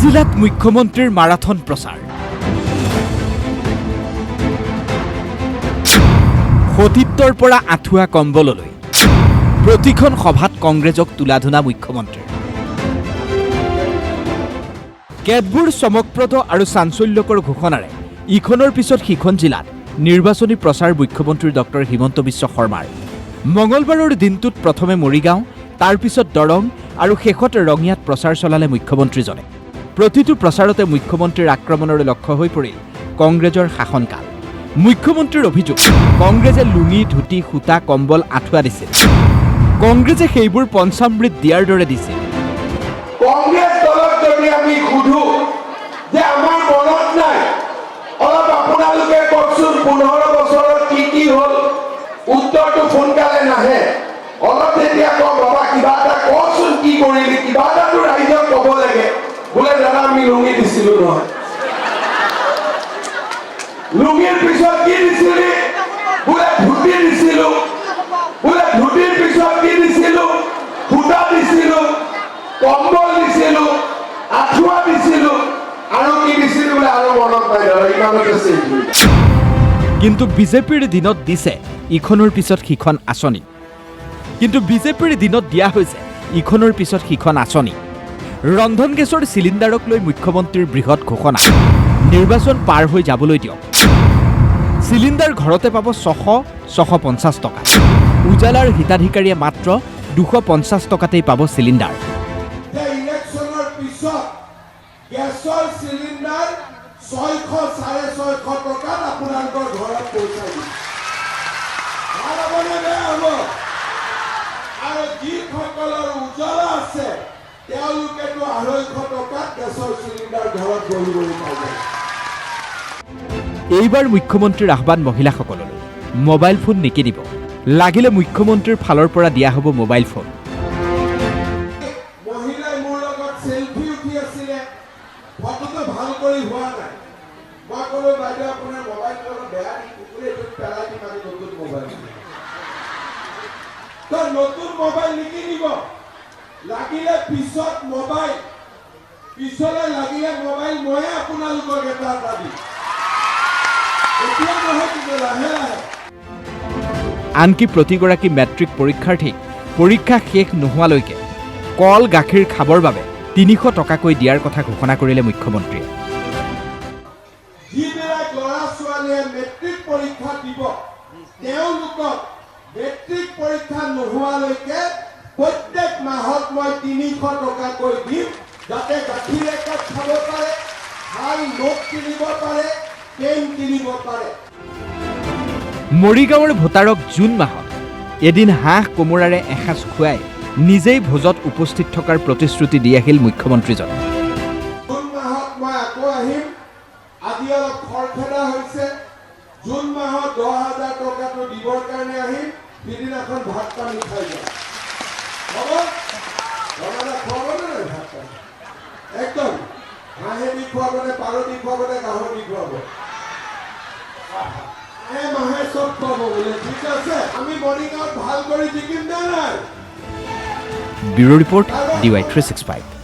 জিলাত মুখ্যমন্ত্ৰীৰ মাৰাথন প্ৰচাৰ সতীত্বৰ পৰা আঁঠুৱা কম্বললৈ প্ৰতিখন সভাত কংগ্ৰেছক তুলাধুনা মুখ্যমন্ত্ৰী কেতবোৰ চমকপ্ৰদ আৰু চাঞ্চল্যকৰ ঘোষণাৰে ইখনৰ পিছত সিখন জিলাত নিৰ্বাচনী প্ৰচাৰ মুখ্যমন্ত্ৰী ডক্টৰ হিমন্ত বিশ্ব শৰ্মাৰ মঙলবাৰৰ দিনটোত প্ৰথমে মৰিগাঁও তাৰ পিছত দৰং আৰু শেষত ৰঙিয়াত প্ৰচাৰ চলালে মুখ্যমন্ত্ৰীজনে প্ৰতিটো প্ৰচাৰতে মুখ্যমন্ত্ৰীৰ আক্ৰমণৰ লক্ষ্য হৈ পৰিল কংগ্ৰেছৰ শাসনকাল মুখ্যমন্ত্ৰীৰ অভিযোগ কংগ্ৰেছে লুঙি ধুতি সূতা কম্বল আঁঠুৱা দিছিল কংগ্ৰেছে সেইবোৰ পঞ্চামৃত দিয়াৰ দৰে দিছিল কংগ্ৰেছ দলক যদি আমি সুধো যে আমাৰ মনত নাই অলপ আপোনালোকে কওকচোন 15 বছৰত কি হ'ল উত্তৰটো সোনকালে নাহে অলপ যেতিয়া কওঁ বাবা কিবা এটা কওকচোন কি কৰিলি কিবা এটাতো ৰাইজক ক'ব লাগে বোলে দাদা আমি লুঙি দিছিলোঁ নহয় লুঙিৰ পিছত কি দিছিলি বোলে ধুতি দিছিলোঁ বোলে ধুতিৰ পিছত কি দিছিলোঁ সূতা দিছিলোঁ কম্বল দিছিলোঁ আঁঠুৱা দিছিলোঁ আৰু কি দিছিলোঁ বোলে আৰু মনত নাই ইমানতে চেঞ্জ হৈ কিন্তু বিজেপিৰ দিনত দিছে ইখনৰ পিছত সিখন আঁচনি কিন্তু বিজেপিৰ দিনত দিয়া হৈছে ইখনৰ পিছত সিখন আঁচনি ৰন্ধন গেছৰ চিলিণ্ডাৰক লৈ মুখ্যমন্ত্ৰীৰ বৃহৎ ঘোষণা নিৰ্বাচন পাৰ হৈ যাবলৈ দিয়ক চিলিণ্ডাৰ ঘৰতে পাব 650 টকা উজালাৰ হিতাধিকাৰীয়ে মাত্ৰ 250 টকাতেই পাব চিলিণ্ডাৰ ইলেকশ্যনৰ পিছত গেছৰ চিলিণ্ডাৰ 600-650 টকাত আপোনালোকৰ ঘৰত পৌঁছাই দিব ভাল হ'বনে বেয়া হ'ব আৰু যিসকলৰ উজ্বলা আছে তেওঁলোকেতো 250 টকাত গেছৰ চিলিণ্ডাৰ ঘৰত বহি বহি পাব এইবাৰ মুখ্যমন্ত্ৰীৰ আহ্বান মহিলাসকললৈ মোবাইল ফোন নিকিনিব লাগিলে মুখ্যমন্ত্ৰীৰ ফালৰ পৰা দিয়া হ'ব মোবাইল ফোন মহিলাই মোৰ লগত সেলফি উঠি আছিলে ফটোটো ভাল কৰি হোৱা নাই মই ক'লো বাইদেউ আপোনাৰ মোবাইলটো বেয়া এইটো পেলাই দিম আমি নতুন মোবাইল তো নতুন মোবাইল নিকিনিব লাগিলে পিছত মোবাইল পিছলৈ লাগিলে মোবাইল ময়ে আপোনালোকক এটা দিম এতিয়া নহয় কিন্তু লাহে লাহে আনকি প্ৰতিগৰাকী মেট্ৰিক পৰীক্ষাৰ্থীক পৰীক্ষা শেষ নোহোৱালৈকে কল গাখীৰ খাবৰ বাবে 300 টকাকৈ দিয়াৰ কথা ঘোষণা কৰিলে মুখ্যমন্ত্ৰীয়ে যিবিলাক ল'ৰা ছোৱালীয়ে মেট্ৰিক পৰীক্ষা দিব তেওঁলোকক মেট্ৰিক পৰীক্ষা নোহোৱালৈকে প্ৰত্যেক মাহত মই 300 টকাকৈ দিম যাতে গাখীৰ একাপ খাব পাৰে ভাল নোট কিনিব পাৰে পেন কিনিব পাৰে মৰিগাঁৱৰ ভোটাৰক জুন মাহত এদিন হাঁহ কোমোৰাৰে এসাঁজ খুৱাই নিজেই ভোজত উপস্থিত থকাৰ প্ৰতিশ্ৰুতি দি আহিল মুখ্যমন্ত্ৰীজনে জুন মাহত মই আকৌ আহিম আজি অলপ খৰখেদা হৈছে জুন মাহত 10,000 টকাটো দিবৰ কাৰণে আহিম সিদিনাখন ভাত পানী খাই যাম হ'ব ৰঙালা খুৱাবনে নাই ভাত পানী একদম হাঁহে দি খুৱাবনে পাৰ দি খুৱাবনে গাহৰি দি খুৱাব মাহে চব খুৱাব বোলে ঠিক আছে আমি মৰিগাঁৱত ভাল কৰি জিকিম নে নাই ব্যুৰো ৰিপৰ্ট DY365